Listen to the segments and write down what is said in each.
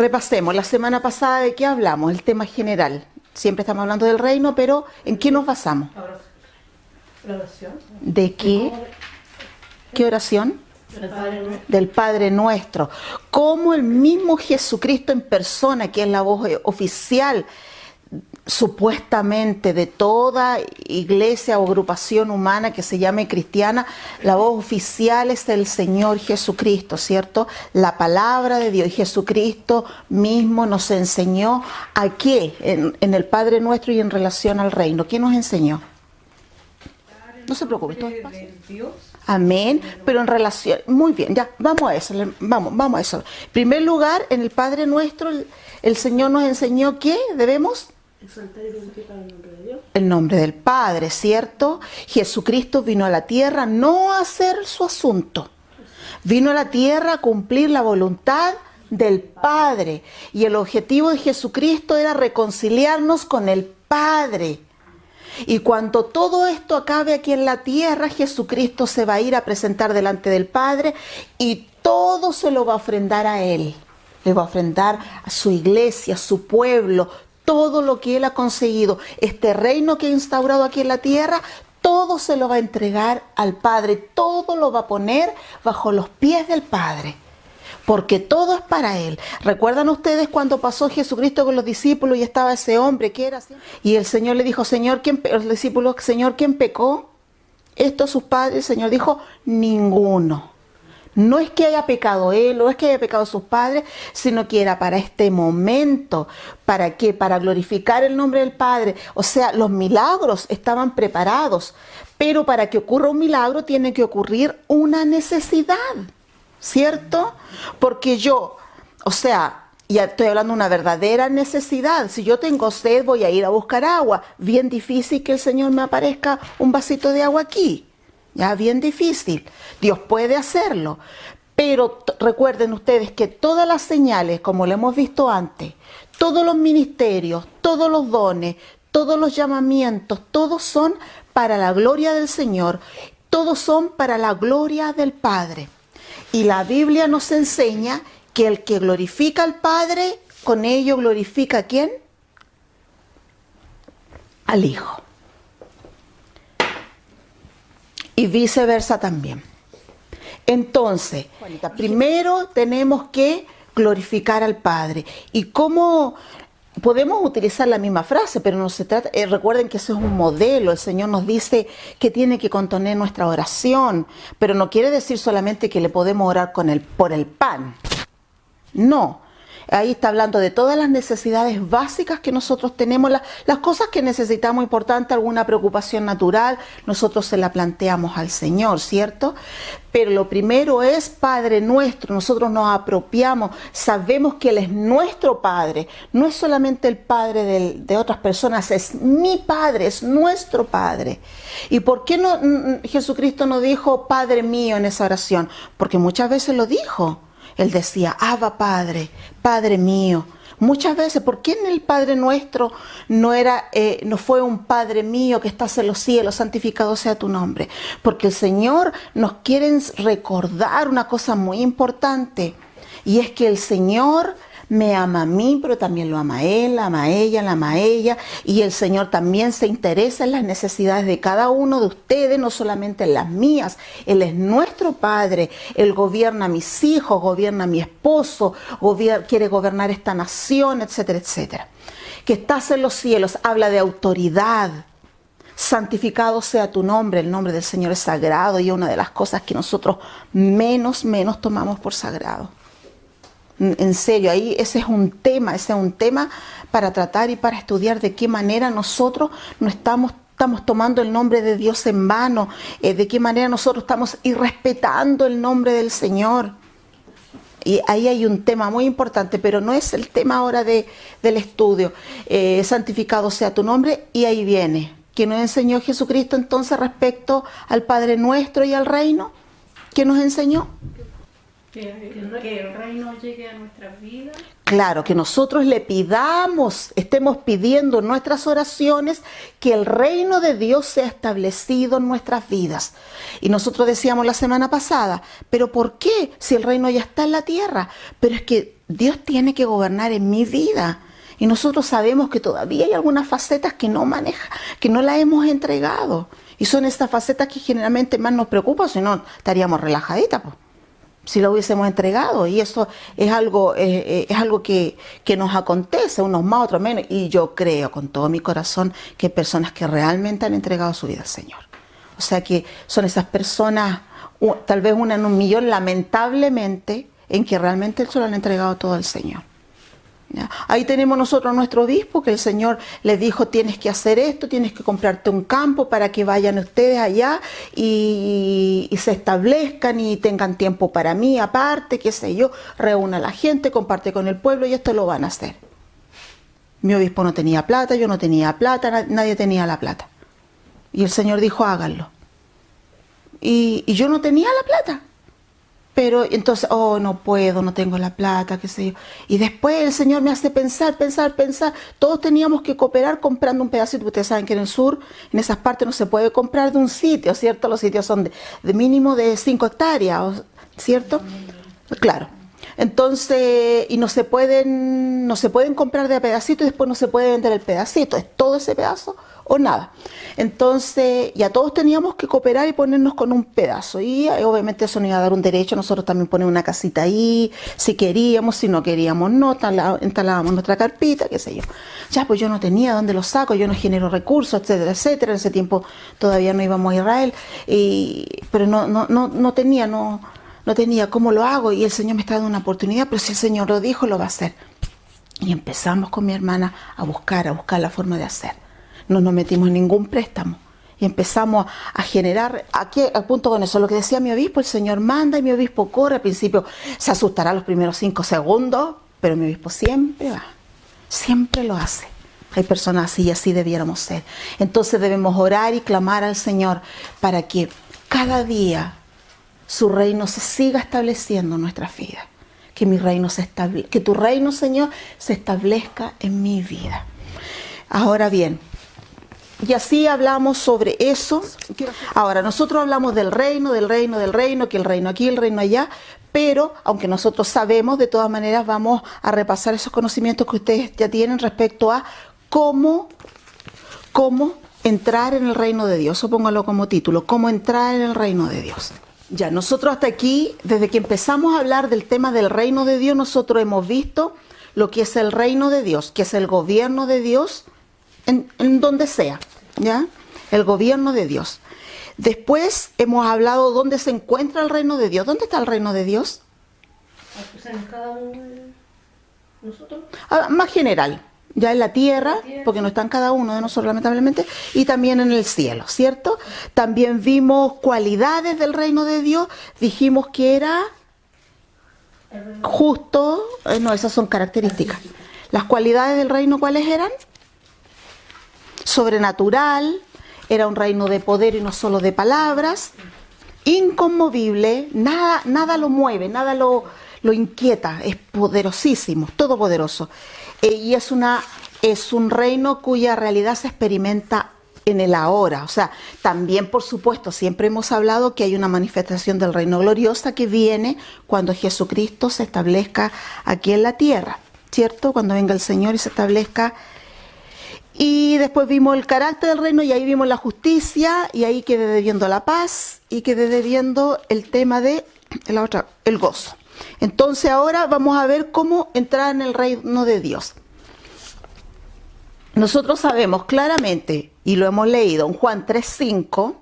repasemos. La semana pasada, ¿de qué hablamos? El tema general. Siempre estamos hablando del reino, pero ¿en qué nos basamos? La oración. ¿De qué? ¿Qué oración? Del Padre Nuestro. Cómo el mismo Jesucristo en persona, que es la voz oficial supuestamente de toda iglesia o agrupación humana que se llame cristiana, la voz oficial es el Señor Jesucristo, ¿cierto? La palabra de Dios. Jesucristo mismo nos enseñó a qué en el Padre Nuestro y en relación al reino. ¿Qué nos enseñó? No se preocupe, todo es fácil. Amén, pero en relación, muy bien, ya, vamos a eso, vamos a eso. En primer lugar, en el Padre Nuestro, el Señor nos enseñó que debemos exaltar y glorificar el nombre de Dios. El nombre del Padre, ¿cierto? Jesucristo vino a la tierra no a hacer su asunto, vino a la tierra a cumplir la voluntad del Padre. Y el objetivo de Jesucristo era reconciliarnos con el Padre. Y cuando todo esto acabe aquí en la tierra, Jesucristo se va a ir a presentar delante del Padre y todo se lo va a ofrendar a Él. Le va a ofrendar a su iglesia, a su pueblo, todo lo que Él ha conseguido. Este reino que ha instaurado aquí en la tierra, todo se lo va a entregar al Padre. Todo lo va a poner bajo los pies del Padre. Porque todo es para Él. ¿Recuerdan ustedes cuando pasó Jesucristo con los discípulos y estaba ese hombre que era así? Y el Señor le dijo, Señor, los discípulos, Señor, ¿quién pecó? Estos sus padres. El Señor dijo, ninguno. No es que haya pecado él, no es que haya pecado sus padres, sino que era para este momento. ¿Para qué? Para glorificar el nombre del Padre. O sea, los milagros estaban preparados, pero para que ocurra un milagro tiene que ocurrir una necesidad, ¿cierto? Porque ya estoy hablando de una verdadera necesidad. Si yo tengo sed, voy a ir a buscar agua. Bien difícil que el Señor me aparezca un vasito de agua aquí. Ya, bien difícil. Dios puede hacerlo. Pero recuerden ustedes que todas las señales, como lo hemos visto antes, todos los ministerios, todos los dones, todos los llamamientos, todos son para la gloria del Señor. Todos son para la gloria del Padre. Y la Biblia nos enseña que el que glorifica al Padre, con ello glorifica ¿a quién? Al Hijo. Y viceversa también. Entonces, primero tenemos que glorificar al Padre. ¿Y cómo? Podemos utilizar la misma frase, pero no se trata, recuerden que eso es un modelo. El Señor nos dice que tiene que contener nuestra oración, pero no quiere decir solamente que le podemos orar por el pan. No, ahí está hablando de todas las necesidades básicas que nosotros tenemos, las cosas que necesitamos importantes, alguna preocupación natural, nosotros se la planteamos al Señor, ¿cierto? Pero lo primero es Padre Nuestro, nosotros nos apropiamos, sabemos que Él es nuestro Padre, no es solamente el Padre de otras personas, es mi Padre, es nuestro Padre. ¿Y por qué Jesucristo no dijo Padre mío en esa oración? Porque muchas veces lo dijo. Él decía, Abba Padre, Padre mío. Muchas veces, ¿por qué en el Padre Nuestro no fue un Padre mío que estás en los cielos, santificado sea tu nombre? Porque el Señor nos quiere recordar una cosa muy importante, y es que el Señor me ama a mí, pero también lo ama a Él, ama a ella, la ama a ella, y el Señor también se interesa en las necesidades de cada uno de ustedes, no solamente en las mías. Él es nuestro Padre, Él gobierna a mis hijos, gobierna a mi esposo, quiere gobernar esta nación, etcétera, etcétera. Que estás en los cielos, habla de autoridad. Santificado sea tu nombre, el nombre del Señor es sagrado, y es una de las cosas que nosotros menos tomamos por sagrado. En serio, ahí ese es un tema para tratar y para estudiar de qué manera nosotros no estamos tomando el nombre de Dios en vano, de qué manera nosotros estamos irrespetando el nombre del Señor. Y ahí hay un tema muy importante, pero no es el tema ahora del estudio. Santificado sea tu nombre, y ahí viene. ¿Qué nos enseñó Jesucristo entonces respecto al Padre Nuestro y al reino? ¿Qué nos enseñó? Que el reino llegue a nuestras vidas. Claro, que nosotros le pidamos, estemos pidiendo en nuestras oraciones que el reino de Dios sea establecido en nuestras vidas. Y nosotros decíamos la semana pasada, ¿pero por qué? Si el reino ya está en la tierra. Pero es que Dios tiene que gobernar en mi vida. Y nosotros sabemos que todavía hay algunas facetas que no maneja, que no las hemos entregado. Y son estas facetas que generalmente más nos preocupan, si no estaríamos relajaditas, pues, si lo hubiésemos entregado. Y eso es algo que nos acontece, unos más, otros menos. Y yo creo con todo mi corazón que hay personas que realmente han entregado su vida al Señor. O sea que son esas personas, tal vez una en un millón, lamentablemente, en que realmente se lo han entregado todo al Señor. ¿Ya? Ahí tenemos nosotros a nuestro obispo, que el Señor les dijo: tienes que hacer esto, tienes que comprarte un campo para que vayan ustedes allá y se establezcan y tengan tiempo para mí aparte, qué sé yo, reúna a la gente, comparte con el pueblo, y esto lo van a hacer. Mi obispo no tenía plata, yo no tenía plata, nadie tenía la plata. Y el Señor dijo: háganlo. Y yo no tenía la plata. Pero entonces, no puedo, no tengo la plata, qué sé yo. Y después el Señor me hace pensar. Todos teníamos que cooperar comprando un pedacito. Ustedes saben que en el sur, en esas partes, no se puede comprar de un sitio, ¿cierto? Los sitios son de mínimo de 5 hectáreas, ¿cierto? Claro. Entonces, y no se pueden comprar de a pedacito y después no se puede vender el pedacito. Es todo ese pedazo o nada. Entonces, ya todos teníamos que cooperar y ponernos con un pedazo. Y obviamente eso nos iba a dar un derecho. Nosotros también ponemos una casita ahí, si queríamos, si no queríamos, no, instalábamos nuestra carpita, qué sé yo. Ya, pues yo no tenía dónde lo saco, yo no genero recursos, etcétera, etcétera. En ese tiempo todavía no íbamos a Israel, pero no tenía cómo lo hago, y el Señor me está dando una oportunidad, pero si el Señor lo dijo, lo va a hacer. Y empezamos con mi hermana a buscar la forma de hacer. No nos metimos en ningún préstamo y empezamos a generar, aquí al punto con eso, lo que decía mi obispo: el Señor manda y mi obispo corre. Al principio se asustará los primeros 5 segundos, pero mi obispo siempre va, siempre lo hace. Hay personas así y así debiéramos ser. Entonces debemos orar y clamar al Señor para que cada día su reino se siga estableciendo en nuestras vidas. Que que tu reino, Señor, se establezca en mi vida. Ahora bien, y así hablamos sobre eso. Ahora, nosotros hablamos del reino, que el reino aquí, el reino allá, pero aunque nosotros sabemos, de todas maneras vamos a repasar esos conocimientos que ustedes ya tienen respecto a cómo entrar en el reino de Dios. O póngalo como título: cómo entrar en el reino de Dios. Ya, nosotros hasta aquí, desde que empezamos a hablar del tema del reino de Dios, nosotros hemos visto lo que es el reino de Dios, que es el gobierno de Dios en donde sea, ¿ya? El gobierno de Dios. Después hemos hablado dónde se encuentra el reino de Dios. ¿Dónde está el reino de Dios? Pues en cada uno de nosotros. Más general, ya en la tierra, porque no está en cada uno de nosotros, lamentablemente, y también en el cielo, ¿cierto? También vimos cualidades del reino de Dios. Dijimos que era justo, esas son características. Las cualidades del reino, ¿cuáles eran? Sobrenatural, era un reino de poder y no solo de palabras. Inconmovible, nada lo mueve, nada lo inquieta, es poderosísimo, todopoderoso. Y es un reino cuya realidad se experimenta en el ahora. O sea, también, por supuesto, siempre hemos hablado que hay una manifestación del reino gloriosa que viene cuando Jesucristo se establezca aquí en la tierra, ¿cierto? Cuando venga el Señor y se establezca. Y después vimos el carácter del reino, y ahí vimos la justicia, y ahí quedé debiendo la paz, y quedé debiendo el tema de el gozo. Entonces ahora vamos a ver cómo entrar en el reino de Dios. Nosotros sabemos claramente, y lo hemos leído en Juan 3:5,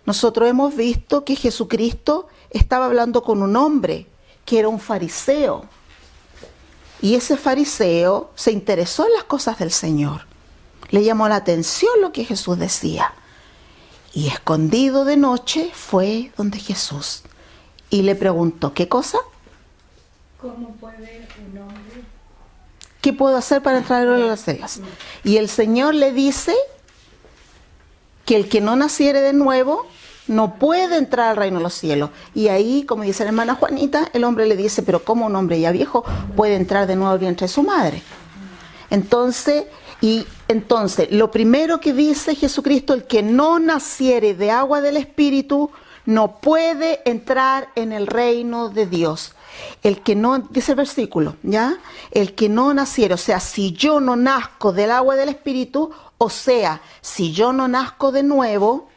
nosotros hemos visto que Jesucristo estaba hablando con un hombre que era un fariseo. Y ese fariseo se interesó en las cosas del Señor. Le llamó la atención lo que Jesús decía. Y escondido de noche fue donde Jesús y le preguntó: ¿qué cosa? ¿Cómo puede un hombre? ¿Qué puedo hacer para entrar en las celas? Y el Señor le dice que el que no naciere de nuevo no puede entrar al reino de los cielos. Y ahí, como dice la hermana Juanita, el hombre le dice: pero ¿cómo un hombre ya viejo puede entrar de nuevo al vientre de su madre? Entonces, lo primero que dice Jesucristo: el que no naciere de agua del Espíritu no puede entrar en el reino de Dios. El que no, dice el versículo, ¿ya? El que no naciere, o sea, si yo no nazco del agua y del Espíritu, o sea, si yo no nazco de nuevo,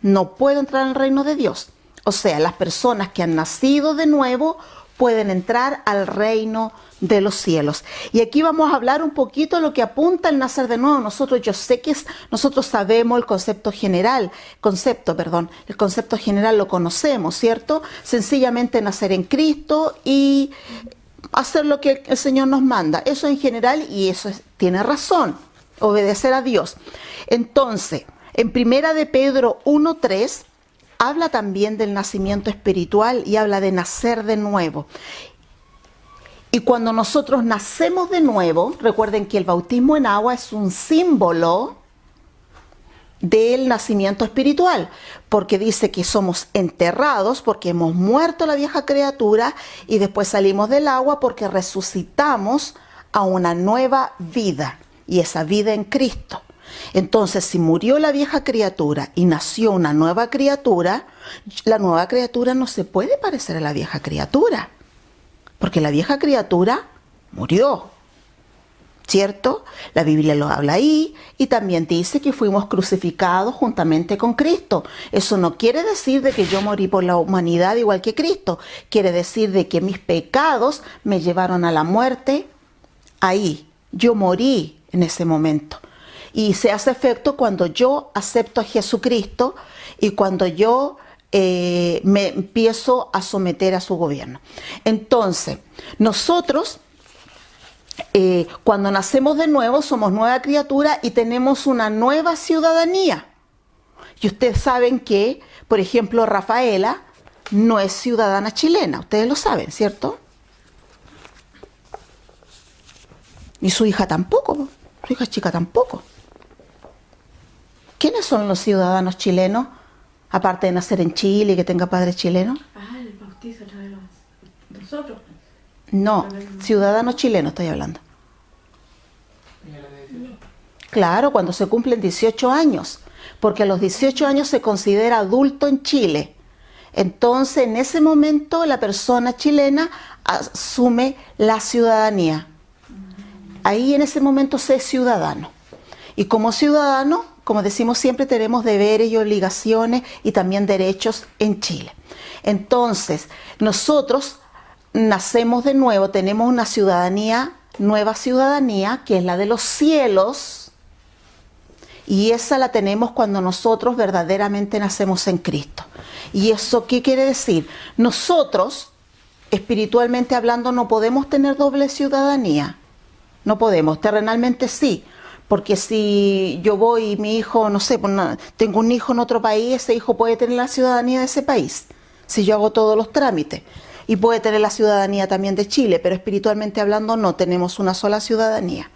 no puedo entrar en el reino de Dios. O sea, las personas que han nacido de nuevo pueden entrar al reino de los cielos. Y aquí vamos a hablar un poquito de lo que apunta el nacer de nuevo. Nosotros sabemos el concepto general lo conocemos, ¿cierto? Sencillamente nacer en Cristo y hacer lo que el Señor nos manda. Eso en general, y tiene razón, obedecer a Dios. Entonces, en Primera de Pedro 1:3, habla también del nacimiento espiritual y habla de nacer de nuevo. Y cuando nosotros nacemos de nuevo, recuerden que el bautismo en agua es un símbolo del nacimiento espiritual, porque dice que somos enterrados porque hemos muerto la vieja criatura y después salimos del agua porque resucitamos a una nueva vida, y esa vida en Cristo. Entonces, si murió la vieja criatura y nació una nueva criatura, la nueva criatura no se puede parecer a la vieja criatura, porque la vieja criatura murió, ¿cierto? La Biblia lo habla ahí, y también dice que fuimos crucificados juntamente con Cristo. Eso no quiere decir de que yo morí por la humanidad igual que Cristo. Quiere decir de que mis pecados me llevaron a la muerte ahí. Yo morí en ese momento. Y se hace efecto cuando yo acepto a Jesucristo y cuando yo me empiezo a someter a su gobierno. Entonces, nosotros, cuando nacemos de nuevo, somos nueva criatura y tenemos una nueva ciudadanía. Y ustedes saben que, por ejemplo, Rafaela no es ciudadana chilena. Ustedes lo saben, ¿cierto? Y su hija tampoco. Su hija chica tampoco. ¿Quiénes son los ciudadanos chilenos? Aparte de nacer en Chile y que tenga padres chilenos. El bautizo de nosotros. No, ciudadanos chilenos estoy hablando. Claro, cuando se cumplen 18 años, porque a los 18 años se considera adulto en Chile. Entonces, en ese momento, la persona chilena asume la ciudadanía. Ahí en ese momento se es ciudadano. Y como ciudadano, como decimos siempre, tenemos deberes y obligaciones y también derechos en Chile. Entonces, nosotros nacemos de nuevo, tenemos una ciudadanía, nueva ciudadanía, que es la de los cielos, y esa la tenemos cuando nosotros verdaderamente nacemos en Cristo. ¿Y eso qué quiere decir? Nosotros, espiritualmente hablando, no podemos tener doble ciudadanía. No podemos, terrenalmente sí. Porque si yo voy y mi hijo, no sé, tengo un hijo en otro país, ese hijo puede tener la ciudadanía de ese país, si yo hago todos los trámites. Y puede tener la ciudadanía también de Chile, pero espiritualmente hablando no, tenemos una sola ciudadanía.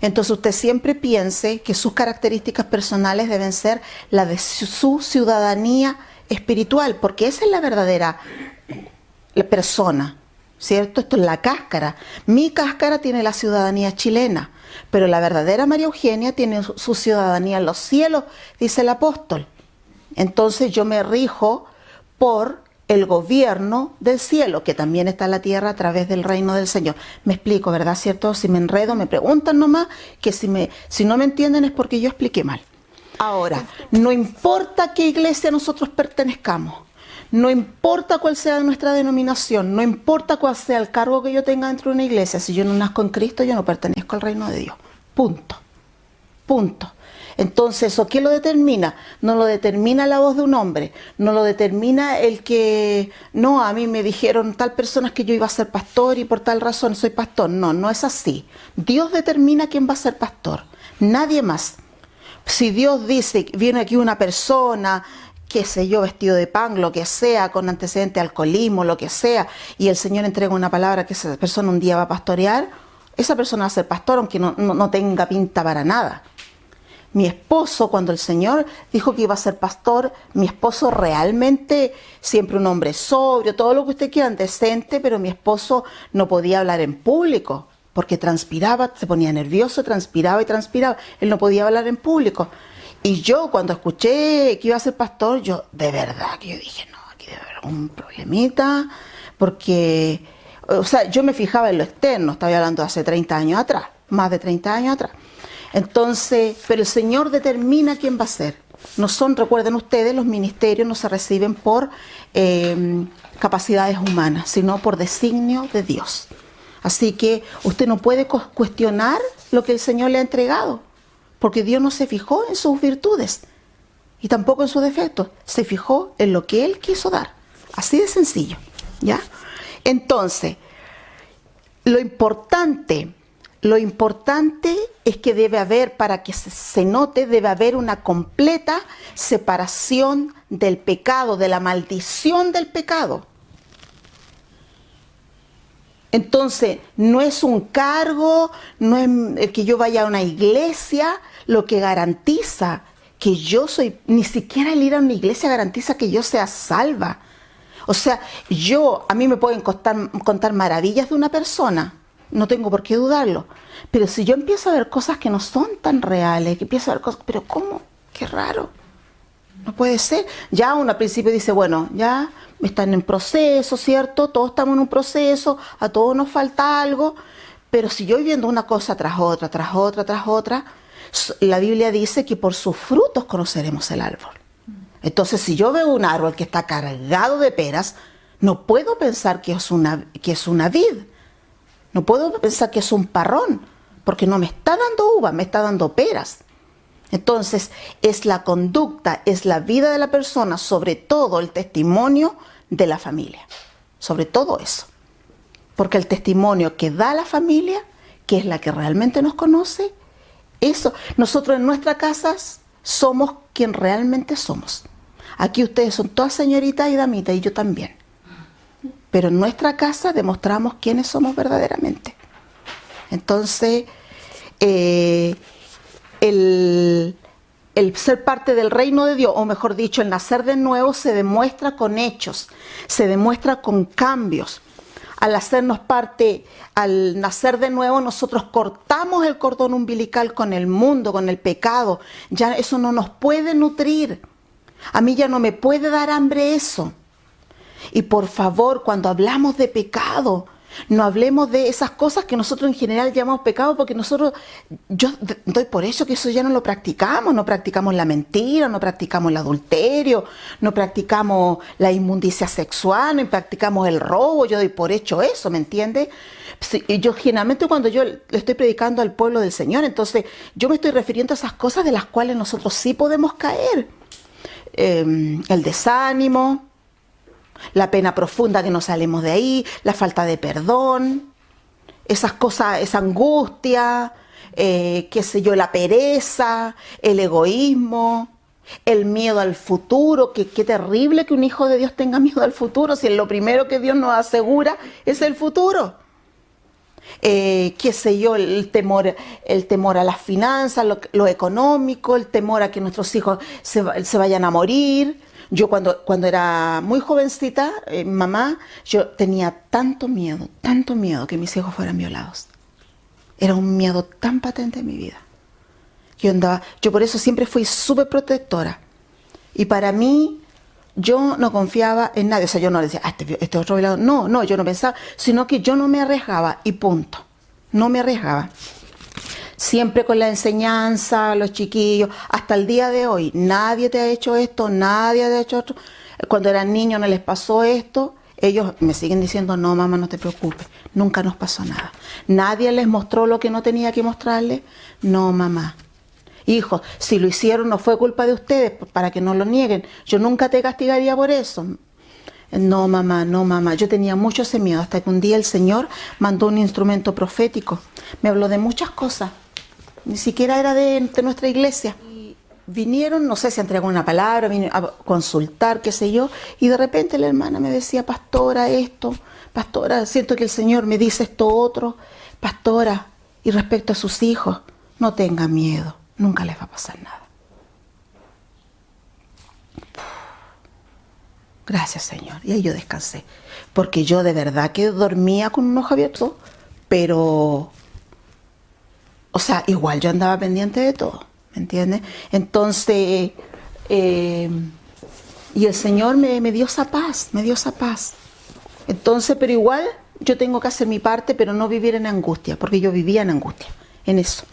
Entonces usted siempre piense que sus características personales deben ser la de su ciudadanía espiritual, porque esa es la verdadera persona, ¿cierto? Esto es la cáscara. Mi cáscara tiene la ciudadanía chilena, pero la verdadera María Eugenia tiene su ciudadanía en los cielos, dice el apóstol. Entonces yo me rijo por el gobierno del cielo, que también está en la tierra a través del reino del Señor. Me explico, ¿verdad? ¿Cierto? Si me enredo, me preguntan nomás, que si no me entienden es porque yo expliqué mal. Ahora, no importa a qué iglesia nosotros pertenezcamos, no importa cuál sea nuestra denominación, no importa cuál sea el cargo que yo tenga dentro de una iglesia, si yo no nazco en Cristo, yo no pertenezco al reino de Dios. Punto. Punto. Entonces, ¿eso qué lo determina? No lo determina la voz de un hombre, no lo determina el que, no, a mí me dijeron tal persona que yo iba a ser pastor y por tal razón soy pastor. No, no es así. Dios determina quién va a ser pastor, nadie más. Si Dios dice, viene aquí una persona, qué sé yo, vestido de pan, lo que sea, con antecedente de alcoholismo, lo que sea, y el Señor entrega una palabra que esa persona un día va a pastorear, esa persona va a ser pastor aunque no tenga pinta para nada. Mi esposo, cuando el Señor dijo que iba a ser pastor, mi esposo realmente, siempre un hombre sobrio, todo lo que usted quiera, decente, pero mi esposo no podía hablar en público, porque transpiraba, se ponía nervioso, transpiraba y transpiraba. Él no podía hablar en público. Y yo cuando escuché que iba a ser pastor, yo de verdad que yo dije, no, aquí debe haber un problemita, porque, o sea, yo me fijaba en lo externo, estaba hablando de hace 30 años atrás, más de 30 años atrás. Entonces, pero el Señor determina quién va a ser. No son, recuerden ustedes, los ministerios no se reciben por capacidades humanas, sino por designio de Dios. Así que usted no puede cuestionar lo que el Señor le ha entregado, porque Dios no se fijó en sus virtudes y tampoco en sus defectos, se fijó en lo que Él quiso dar. Así de sencillo, ¿ya? Entonces, lo importante es que debe haber, para que se note, debe haber una completa separación del pecado, de la maldición del pecado. Entonces, no es un cargo, no es el que yo vaya a una iglesia, lo que garantiza que yo soy, ni siquiera el ir a una iglesia garantiza que yo sea salva. O sea, a mí me pueden contar maravillas de una persona, no tengo por qué dudarlo, pero si yo empiezo a ver cosas que no son tan reales, que empiezo a ver cosas, pero ¿cómo? Qué raro. No puede ser. Ya uno al principio dice, bueno, ya están en proceso, ¿cierto? Todos estamos en un proceso, a todos nos falta algo, pero si yo voy viendo una cosa tras otra, tras otra, tras otra, la Biblia dice que por sus frutos conoceremos el árbol. Entonces, si yo veo un árbol que está cargado de peras, no puedo pensar que es una vid, no puedo pensar que es un parrón, porque no me está dando uva, me está dando peras. Entonces, es la conducta, es la vida de la persona, sobre todo el testimonio de la familia, sobre todo eso. Porque el testimonio que da la familia, que es la que realmente nos conoce, eso, nosotros en nuestras casas somos quien realmente somos. Aquí ustedes son todas señoritas y damitas, y yo también. Pero en nuestra casa demostramos quiénes somos verdaderamente. Entonces, el ser parte del reino de Dios, o mejor dicho, el nacer de nuevo, se demuestra con hechos, se demuestra con cambios. Al hacernos parte, al nacer de nuevo, nosotros cortamos el cordón umbilical con el mundo, con el pecado. Ya eso no nos puede nutrir. A mí ya no me puede dar hambre eso. Y por favor, cuando hablamos de pecado, no hablemos de esas cosas que nosotros en general llamamos pecado, porque yo doy por hecho que eso ya no lo practicamos. No practicamos la mentira, no practicamos el adulterio, no practicamos la inmundicia sexual, no practicamos el robo. Yo doy por hecho eso, ¿me entiende? Yo generalmente cuando yo le estoy predicando al pueblo del Señor, entonces yo me estoy refiriendo a esas cosas de las cuales nosotros sí podemos caer. El desánimo, la pena profunda que no salimos de ahí, la falta de perdón, esas cosas, esa angustia, qué sé yo, la pereza, el egoísmo, el miedo al futuro. Qué terrible que un hijo de Dios tenga miedo al futuro, si lo primero que Dios nos asegura es el futuro. Qué sé yo, el temor a las finanzas, lo económico, el temor a que nuestros hijos se vayan a morir. Yo cuando era muy jovencita, mamá, yo tenía tanto miedo que mis hijos fueran violados. Era un miedo tan patente en mi vida. Yo por eso siempre fui súper protectora. Y para mí, yo no confiaba en nadie. O sea, yo no le decía, este otro violado. No, yo no pensaba, sino que yo no me arriesgaba y punto. No me arriesgaba. Siempre con la enseñanza, los chiquillos, hasta el día de hoy, nadie te ha hecho esto, nadie te ha hecho otro. Cuando eran niños no les pasó esto, ellos me siguen diciendo, no mamá, no te preocupes, nunca nos pasó nada. Nadie les mostró lo que no tenía que mostrarles, no mamá. Hijos, si lo hicieron no fue culpa de ustedes, para que no lo nieguen, yo nunca te castigaría por eso. No mamá, yo tenía mucho ese miedo, hasta que un día el Señor mandó un instrumento profético, me habló de muchas cosas. Ni siquiera era de nuestra iglesia. Y vinieron, no sé si entregaron una palabra, vinieron a consultar, qué sé yo, y de repente la hermana me decía, pastora, esto, pastora, siento que el Señor me dice esto otro, pastora, y respecto a sus hijos, no tenga miedo, nunca les va a pasar nada. Gracias, Señor. Y ahí yo descansé, porque yo de verdad que dormía con un ojo abierto, pero... O sea, igual yo andaba pendiente de todo, ¿me ¿entiendes? Entonces, y el Señor me dio esa paz, me dio esa paz. Entonces, pero igual yo tengo que hacer mi parte, pero no vivir en angustia, porque yo vivía en angustia, en eso.